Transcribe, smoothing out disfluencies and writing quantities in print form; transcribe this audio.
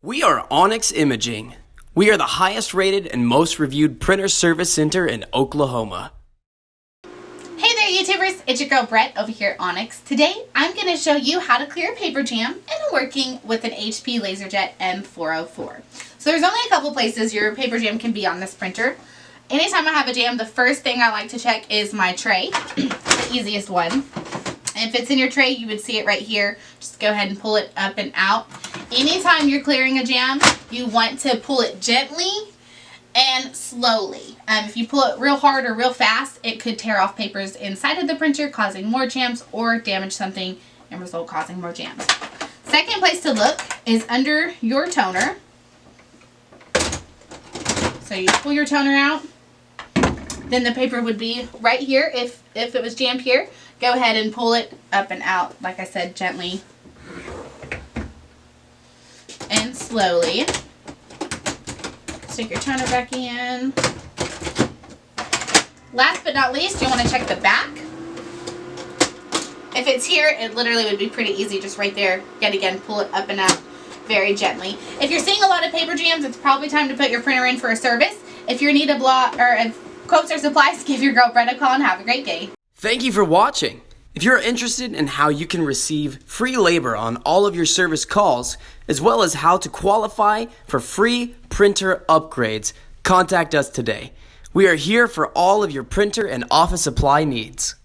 We are Onyx Imaging. We are the highest rated and most reviewed printer service center in Oklahoma. Hey there YouTubers, it's your girl Brett over here at Onyx. Today I'm going to show you how to clear a paper jam and working with an HP LaserJet M404. So there's only a couple places your paper jam can be on this printer. Anytime I have a jam, the first thing I like to check is my tray, the easiest one. If it's in your tray, you would see it right here. Just go ahead and pull it up and out. Anytime you're clearing a jam, you want to pull it gently and slowly. If you pull it real hard or real fast, it could tear off papers inside of the printer, causing more jams, or damage something and result causing more jams. Second place to look is under your toner. So you pull your toner out, then the paper would be right here. If it was jammed here, go ahead and pull it up and out, like I said, gently and slowly. Stick your toner back in. Last but not least, you want to check the back. If it's here, it literally would be pretty easy, just right there. Yet again, pull it up and out very gently. If you're seeing a lot of paper jams, it's probably time to put your printer in for a service. If you need a quotes or supplies, give your girl Brett a call and have a great day. Thank you for watching. If you're interested in how you can receive free labor on all of your service calls, as well as how to qualify for free printer upgrades, contact us today. We are here for all of your printer and office supply needs.